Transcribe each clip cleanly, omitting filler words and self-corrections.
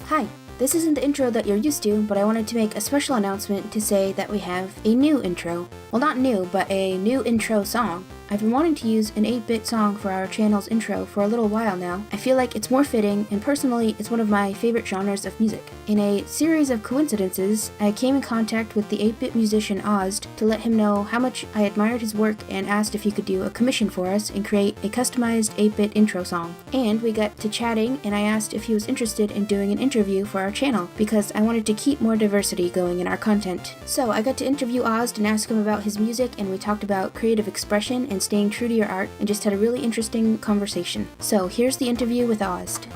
Hi, this isn't the intro that you're used to, but I wanted to make a special announcement to say that we have a new intro. Well, not new, but a new intro song. I've been wanting to use an 8-bit song for our channel's intro for a little while now. I feel like it's more fitting, and personally, it's one of my favorite genres of music. In a series of coincidences, I came in contact with the 8-bit musician Ozzed to let him know how much I admired his work and asked if he could do a commission for us and create a customized 8-bit intro song. And we got to chatting, and I asked if he was interested in doing an interview for our channel, because I wanted to keep more diversity going in our content. So I got to interview Ozzed and ask him about his music, and we talked about creative expression and staying true to your art, and just had a really interesting conversation. So here's the interview with Ozzed.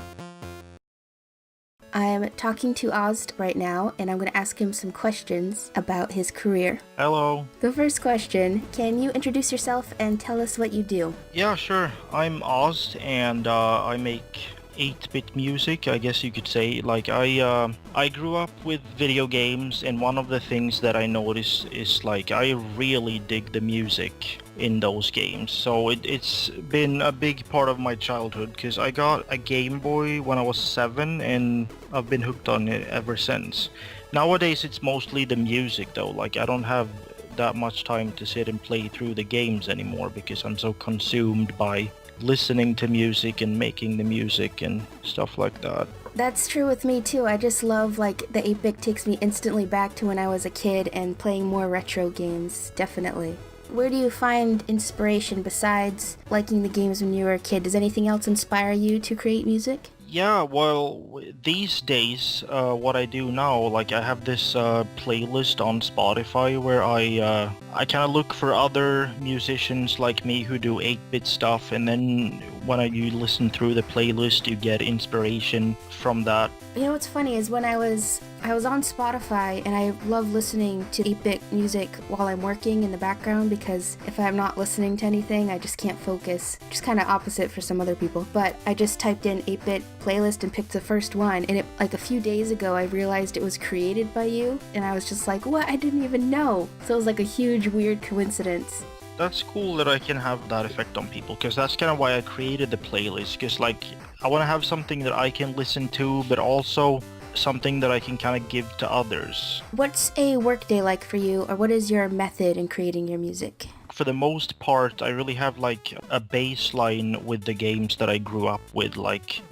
I'm talking to Ozzed right now, and I'm going to ask him some questions about his career. Hello. The first question, can you introduce yourself and tell us what you do? Yeah, sure. I'm Ozzed, and I make 8-bit music, I guess you could say. Like, I grew up with video games, and one of the things that I noticed is, like, I really dig the music in those games. So it's been a big part of my childhood, because I got a Game Boy when I was 7, and I've been hooked on it ever since. Nowadays, it's mostly the music, though. Like, I don't have that much time to sit and play through the games anymore, because I'm so consumed by listening to music and making the music and stuff like that. That's true with me too. I just love, like, the 8-bit takes me instantly back to when I was a kid and playing more retro games, definitely. Where do you find inspiration besides liking the games when you were a kid? Does anything else inspire you to create music? Yeah, well, these days, what I do now, like, I have this playlist on Spotify where I kind of look for other musicians like me who do 8-bit stuff, and then when you listen through the playlist, you get inspiration from that. You know what's funny is when I was on Spotify, and I love listening to 8-bit music while I'm working in the background, because if I'm not listening to anything, I just can't focus. Just kind of opposite for some other people. But I just typed in 8-bit playlist and picked the first one, and like a few days ago I realized it was created by you, and I was just like, what? I didn't even know. So it was like a huge weird coincidence. That's cool that I can have that effect on people, because that's kind of why I created the playlist, because, like, I want to have something that I can listen to, but also something that I can kind of give to others. What's a workday like for you, or what is your method in creating your music? For the most part, I really have, like, a baseline with the games that I grew up with, like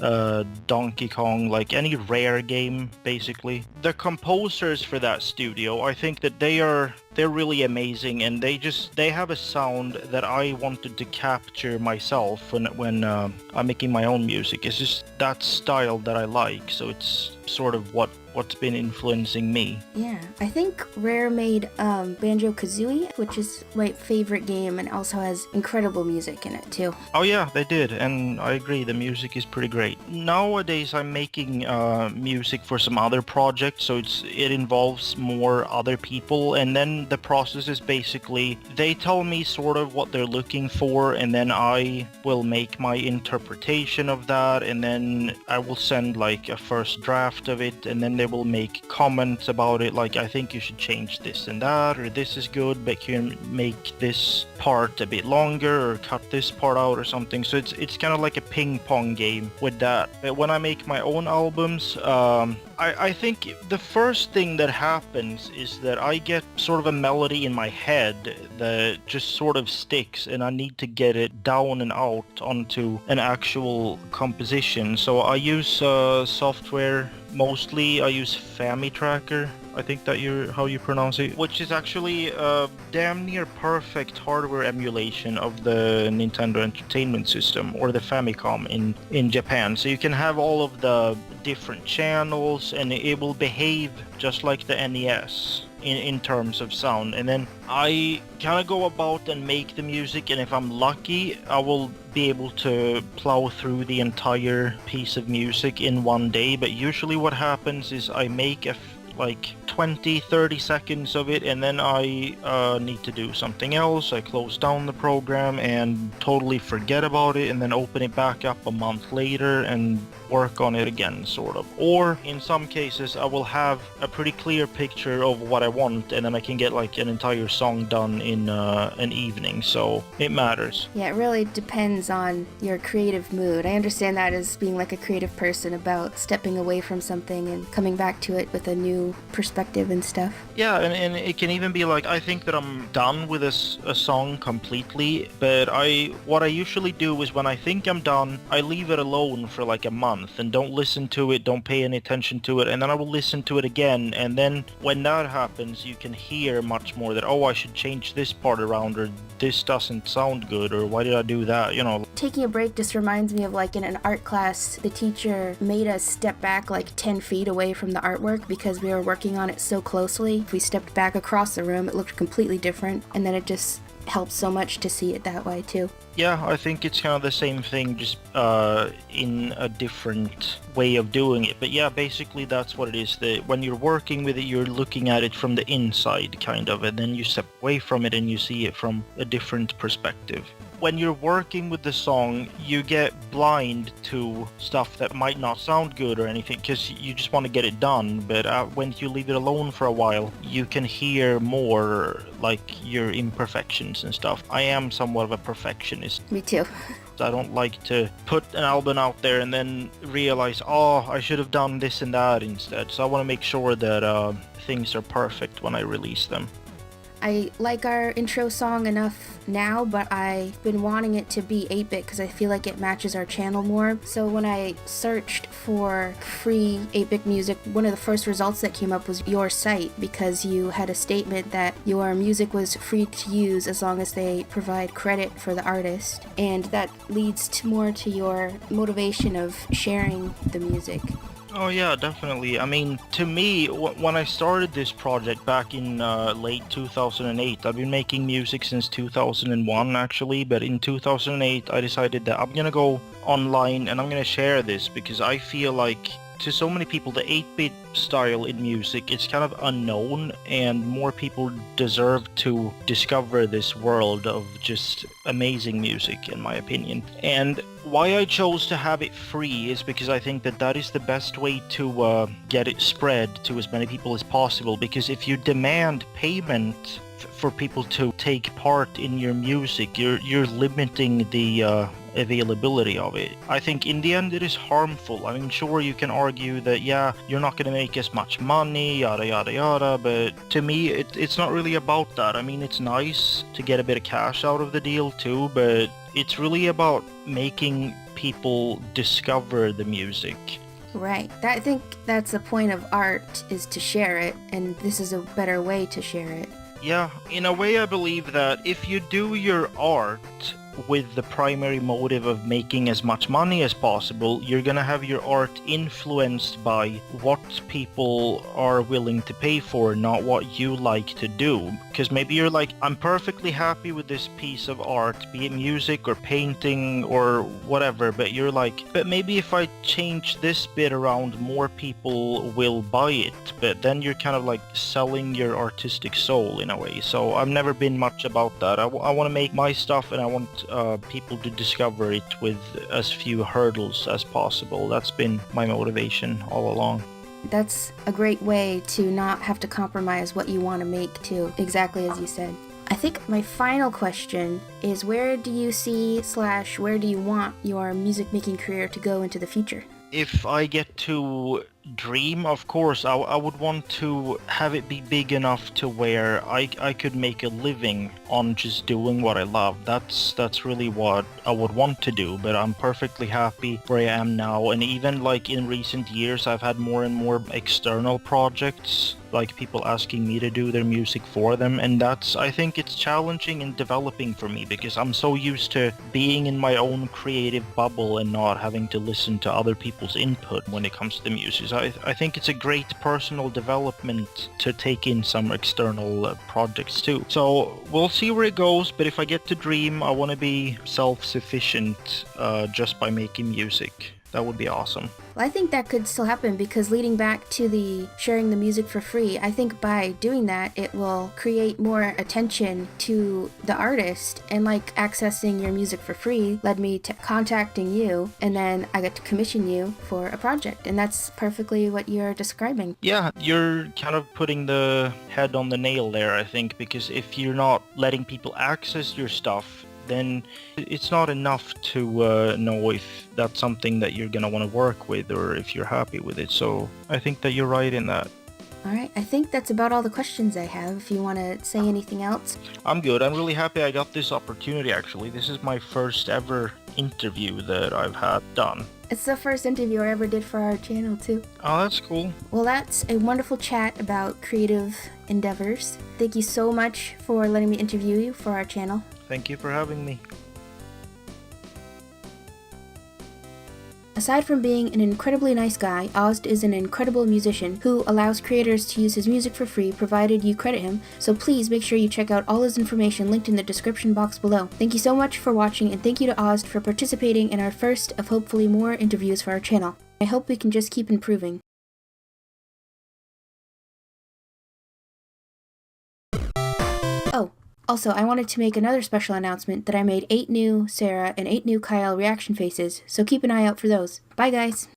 Donkey Kong, like any Rare game, basically. The composers for that studio, I think that they're really amazing, and they have a sound that I wanted to capture myself when I'm making my own music. It's just that style that I like, so it's sort of what's been influencing me. Yeah, I think Rare made Banjo-Kazooie, which is my favorite game, and also has incredible music in it too. Oh yeah, they did, and I agree, the music is pretty great. Nowadays I'm making music for some other projects, so it involves more other people, and then the process is basically they tell me sort of what they're looking for, and then I will make my interpretation of that, and then I will send, like, a first draft of it, and then they will make comments about it, like, I think you should change this and that, or this is good, but you can make this part a bit longer, or cut this part out or something. So it's kind of like a ping pong game with that. But when I make my own albums, I think the first thing that happens is that I get sort of a melody in my head that just sort of sticks, and I need to get it down and out onto an actual composition. So I use software. Mostly I use FamiTracker, I think that how you pronounce it, which is actually a damn near perfect hardware emulation of the Nintendo Entertainment System, or the Famicom in Japan. So you can have all of the different channels, and it will behave just like the NES in terms of sound. And then I kind of go about and make the music, and if I'm lucky, I will be able to plow through the entire piece of music in one day. But usually what happens is I make like 20-30 seconds of it, and then I need to do something else. I close down the program and totally forget about it, and then open it back up a month later and work on it again, sort of. Or in some cases I will have a pretty clear picture of what I want, and then I can get like an entire song done in an evening, so it matters. Yeah, it really depends on your creative mood. I understand that as being like a creative person, about stepping away from something and coming back to it with a new perspective and stuff. Yeah, and it can even be like, I think that I'm done with a song completely, but what I usually do is when I think I'm done, I leave it alone for like a month and don't listen to it, don't pay any attention to it, and then I will listen to it again, and then when that happens, you can hear much more that, oh, I should change this part around, or this doesn't sound good, or why did I do that, you know. Taking a break just reminds me of like in an art class, the teacher made us step back like 10 feet away from the artwork because we were working on it so closely. If we stepped back across the room, it looked completely different, and then it just helps so much to see it that way too. Yeah, I think it's kind of the same thing, just in a different way of doing it. But yeah, basically that's what it is. That when you're working with it, you're looking at it from the inside, kind of, and then you step away from it and you see it from a different perspective. When you're working with the song, you get blind to stuff that might not sound good or anything, because you just want to get it done. But when you leave it alone for a while, you can hear more like your imperfections and stuff. I am somewhat of a perfectionist. Me too. I don't like to put an album out there and then realize, oh, I should have done this and that instead. So I want to make sure that things are perfect when I release them. I like our intro song enough now, but I've been wanting it to be 8-bit because I feel like it matches our channel more. So when I searched for free 8-bit music, one of the first results that came up was your site, because you had a statement that your music was free to use as long as they provide credit for the artist, and that leads to more to your motivation of sharing the music. Oh yeah, definitely. I mean, to me, when I started this project back in late 2008, I've been making music since 2001 actually, but in 2008 I decided that I'm gonna go online and I'm gonna share this, because I feel like to so many people the 8-bit style in music is kind of unknown, and more people deserve to discover this world of just amazing music, in my opinion. And why I chose to have it free is because I think that that is the best way to get it spread to as many people as possible, because if you demand payment for people to take part in your music, you're limiting the availability of it. I think in the end it is harmful. I mean, sure, you can argue that, yeah, you're not going to make as much money, yada yada yada, but to me it's not really about that. I mean, it's nice to get a bit of cash out of the deal too, but it's really about making people discover the music. Right. I think that's the point of art, is to share it, and this is a better way to share it. Yeah, in a way I believe that if you do your art with the primary motive of making as much money as possible, you're gonna have your art influenced by what people are willing to pay for, not what you like to do. Because maybe you're like, I'm perfectly happy with this piece of art, be it music or painting or whatever, but you're like, but maybe if I change this bit around, more people will buy it. But then you're kind of like selling your artistic soul in a way. So I've never been much about that. I want to make my stuff, and I want people to discover it with as few hurdles as possible. That's been my motivation all along. That's a great way to not have to compromise what you want to make too, exactly as you said. I think my final question is, where do you see / where do you want your music making career to go into the future? If I get to dream, of course, I would want to have it be big enough to where I could make a living on just doing what I love. That's really what I would want to do, but I'm perfectly happy where I am now. And even like in recent years, I've had more and more external projects, like people asking me to do their music for them, and I think it's challenging and developing for me, because I'm so used to being in my own creative bubble and not having to listen to other people's input when it comes to the music. So I think it's a great personal development to take in some external projects too. So we'll see where it goes, but if I get to dream, I want to be self-sufficient just by making music. That would be awesome. Well, I think that could still happen because leading back to the sharing the music for free, I think by doing that, it will create more attention to the artist, and like accessing your music for free led me to contacting you, and then I got to commission you for a project, and that's perfectly what you're describing. Yeah, you're kind of putting the head on the nail there, I think, because if you're not letting people access your stuff, then it's not enough to know if that's something that you're gonna want to work with or if you're happy with it. So I think that you're right in that. Alright, I think that's about all the questions I have. If you want to say anything else. I'm good. I'm really happy I got this opportunity, actually. This is my first ever interview that I've had done. It's the first interview I ever did for our channel, too. Oh, that's cool. Well, that's a wonderful chat about creative endeavors. Thank you so much for letting me interview you for our channel. Thank you for having me. Aside from being an incredibly nice guy, Ozzed is an incredible musician who allows creators to use his music for free provided you credit him, so please make sure you check out all his information linked in the description box below. Thank you so much for watching, and thank you to Ozzed for participating in our first of hopefully more interviews for our channel. I hope we can just keep improving. Oh, also, I wanted to make another special announcement that I made 8 new Sarah and 8 new Kyle reaction faces, so keep an eye out for those. Bye guys!